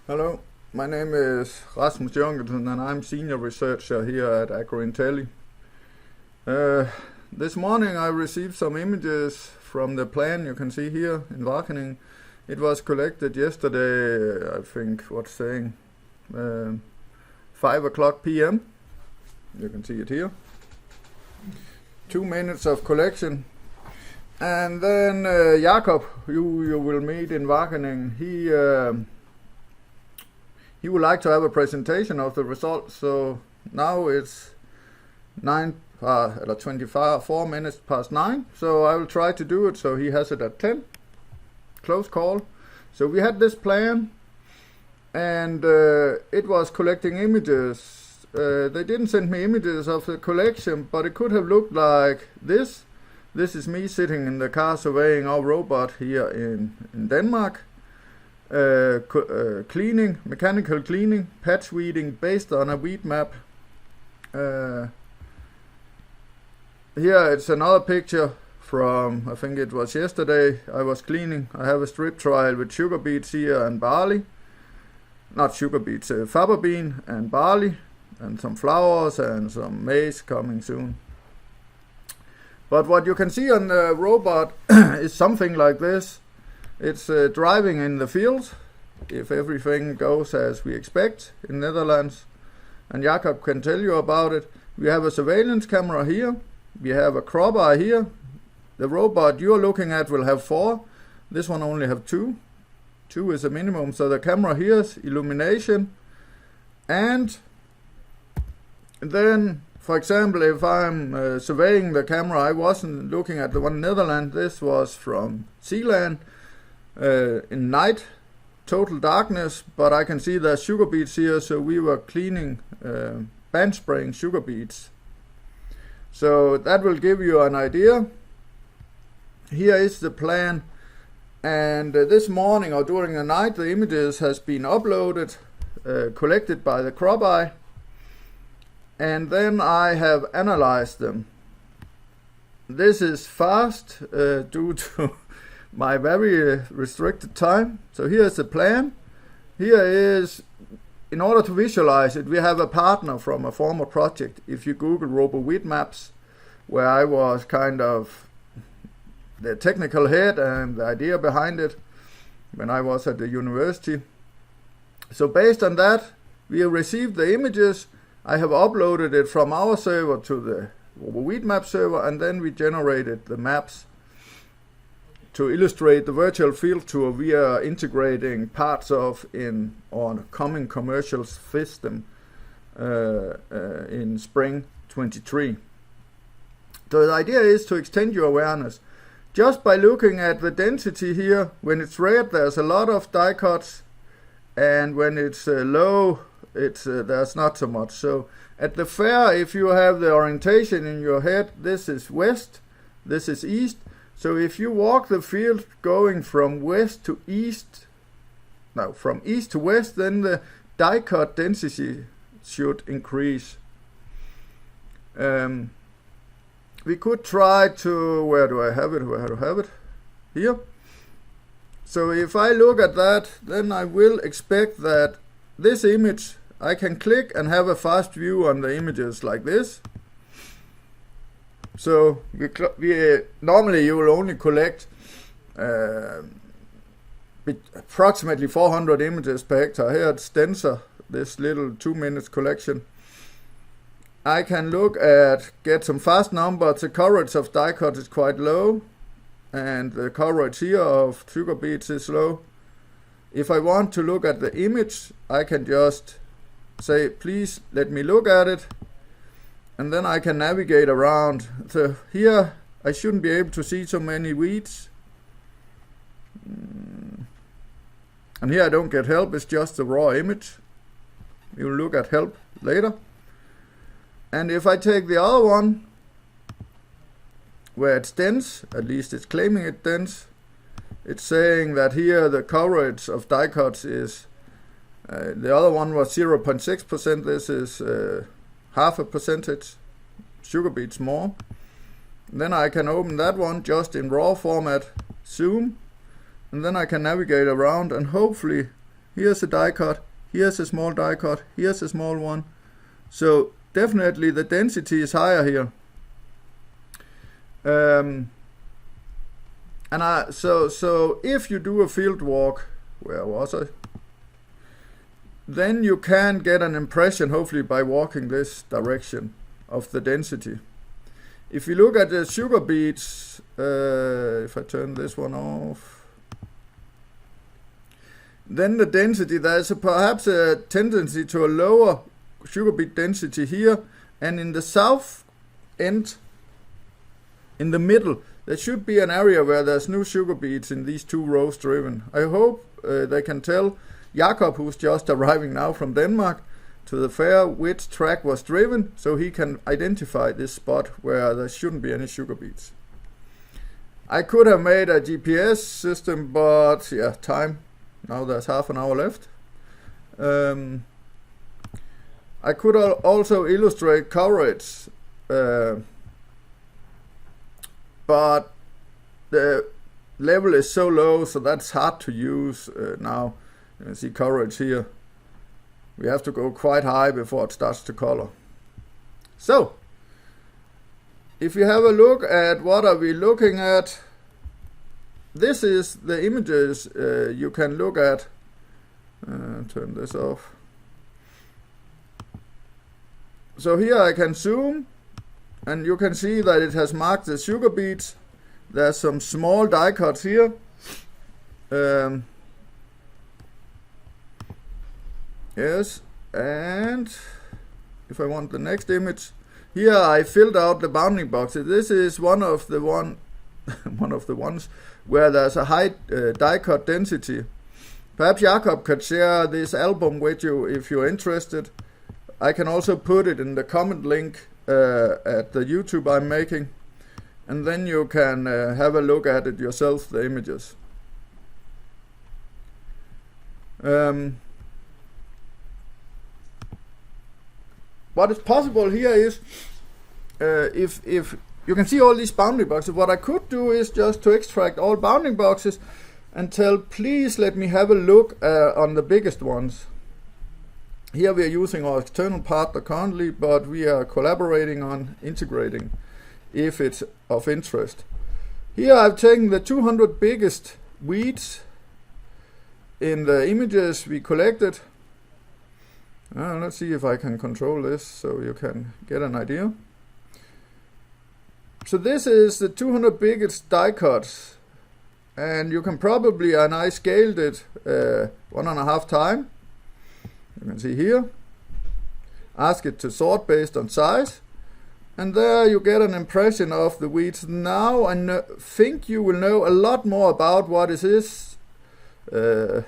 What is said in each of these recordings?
Hello, my name is Rasmus Jørgensen and I'm senior researcher here at AgroIntelli. This morning I received some images from the plan you can see here in Wageningen. It was collected yesterday, I think, 5 o'clock p.m. You can see it here. 2 minutes of collection. And then Jakob, you will meet in Wageningen, he would like to have a presentation of the results. So now it's 4 minutes past 9. So I will try to do it so he has it at 10. Close call. So we had this plan, and it was collecting images. They didn't send me images of the collection, but it could have looked like this. This is me sitting in the car surveying our robot here in Denmark. Cleaning, mechanical cleaning, patch weeding based on a weed map. Here it's another picture from, I think it was yesterday. I was cleaning. I have a strip trial with sugar beets here and barley. Not sugar beets, faba bean and barley, and some flowers and some maize coming soon. But what you can see on the robot is something like this. It's driving in the field, if everything goes as we expect in Netherlands. And Jakob can tell you about it. We have a surveillance camera here. We have a crop eye here. The robot you're looking at will have 4. This one only have 2. 2 is a minimum. So the camera here is illumination. And then, for example, if I'm surveying the camera, I wasn't looking at the one in Netherlands. This was from Zealand. In night, total darkness, but I can see there's sugar beets here, so we were cleaning, band spraying sugar beets. So that will give you an idea. Here is the plan, and this morning or during the night the images has been uploaded, collected by the crop eye, and then I have analyzed them. This is fast due to my very restricted time. So here is the plan. Here is, in order to visualize it, we have a partner from a former project. If you Google CropWeed Maps, where I was kind of the technical head and the idea behind it when I was at the university. So based on that, we have received the images. I have uploaded it from our server to the CropWeed Map server, and then we generated the maps. To illustrate the virtual field tour we are integrating parts of in our coming commercial system in spring 23. So the idea is to extend your awareness. Just by looking at the density here, when it's red there's a lot of dicots, and when it's low there's not so much. So at the fair, if you have the orientation in your head, this is west, this is east. So if you walk the field going from west to east, no, from east to west, then the dicot density should increase. We could try to, where do I have it? Here. So if I look at that, then I will expect that this image, I can click and have a fast view on the images like this. So normally you will only collect approximately 400 images per hectare. Here at Stenser, this little 2 minutes collection, I can get some fast numbers. The coverage of dicot is quite low, and the coverage here of sugar beets is low. If I want to look at the image, I can just say, please let me look at it. And then I can navigate around. So here I shouldn't be able to see so many weeds. And here I don't get help, it's just the raw image. You'll look at help later. And if I take the other one, where it's dense, at least it's claiming it dense, it's saying that here the coverage of dicots is, the other one was 0.6%, this is 0.5%, sugar beets more. Then I can open that one just in raw format, zoom, and then I can navigate around, and hopefully here's a die cut, here's a small die cut, here's a small one. So definitely the density is higher here. So if you do a field walk, where was I? Then you can get an impression, hopefully by walking this direction, of the density. If you look at the sugar beets, if I turn this one off, then the density, there's perhaps a tendency to a lower sugar beet density here, and in the south end, in the middle, there should be an area where there's no sugar beets in these 2 rows driven. I hope they can tell Jakob, who's just arriving now from Denmark to the fair, which track was driven, so he can identify this spot where there shouldn't be any sugar beets. I could have made a GPS system, but yeah, time. Now there's half an hour left. I could also illustrate coverage, but the level is so low, so that's hard to use now. You can see coverage here. We have to go quite high before it starts to color. So, if you have a look at what are we looking at, this is the images you can look at. Turn this off. So here I can zoom, and you can see that it has marked the sugar beets. There's some small die cuts here. Yes, and if I want the next image, here I filled out the bounding boxes. This is one of the ones where there's a high die cut density. Perhaps Jakob could share this album with you if you're interested. I can also put it in the comment link at the YouTube I'm making, and then you can have a look at it yourself, the images. What is possible here is, if you can see all these bounding boxes, what I could do is just to extract all bounding boxes and tell, please let me have a look on the biggest ones. Here we are using our external partner currently, but we are collaborating on integrating if it's of interest. Here I've taken the 200 biggest weeds in the images we collected. Let's see if I can control this so you can get an idea. So this is the 200 biggest die cuts, and you can probably, and I scaled it 1.5 times. You can see here. Ask it to sort based on size, and there you get an impression of the weeds. Now I think you will know a lot more about what it is. The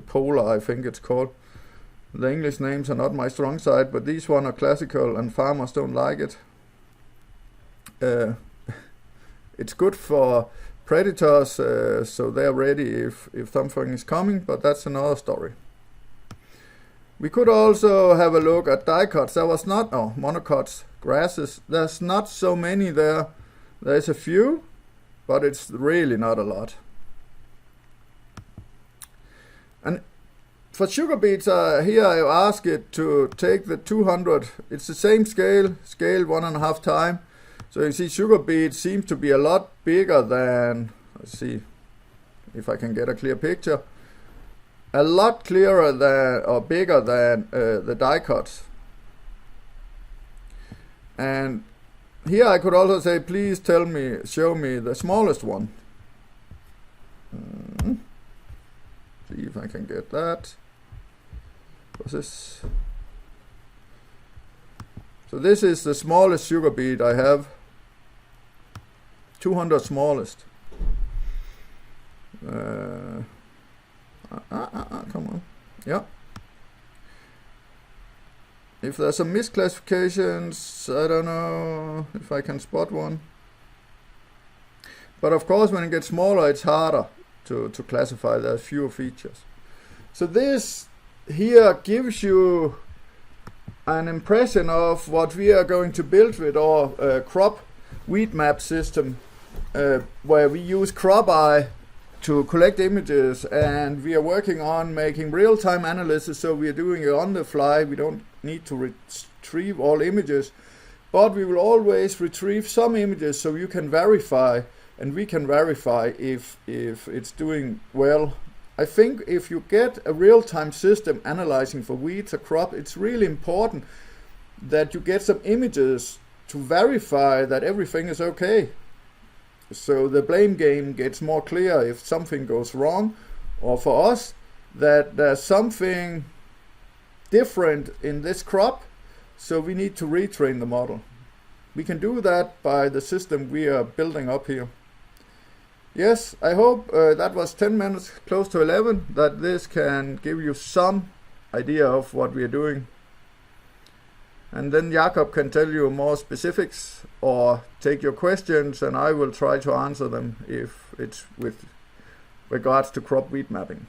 polar, I think it's called. The English names are not my strong side, but these one are classical and farmers don't like it. It's good for predators, so they're ready if something is coming, but that's another story. We could also have a look at die cuts. There was not, monocots, grasses. There's not so many there. There's a few, but it's really not a lot. And for sugar beets, here I ask it to take the 200. It's the same scale 1.5 times. So you see sugar beets seem to be a lot bigger than, let's see if I can get a clear picture, a lot clearer than, or bigger than the die cuts. And here I could also say, please show me the smallest one. See if I can get that. What's this? So this is the smallest sugar beet I have. 200 smallest. Come on. Yeah. If there's some misclassifications, I don't know if I can spot one. But of course, when it gets smaller, it's harder to classify. There's fewer features. So this here gives you an impression of what we are going to build with our CropWeed Map system, where we use CropEye to collect images, and we are working on making real-time analysis, so we are doing it on the fly. We don't need to retrieve all images, but we will always retrieve some images so you can verify, and we can verify if it's doing well. I think if you get a real-time system analyzing for weeds or crop, it's really important that you get some images to verify that everything is okay. So the blame game gets more clear if something goes wrong, or for us that there's something different in this crop, so we need to retrain the model. We can do that by the system we are building up here. Yes, I hope that was 10 minutes, close to 11, that this can give you some idea of what we are doing. And then Jakob can tell you more specifics or take your questions, and I will try to answer them if it's with regards to CropWeed mapping.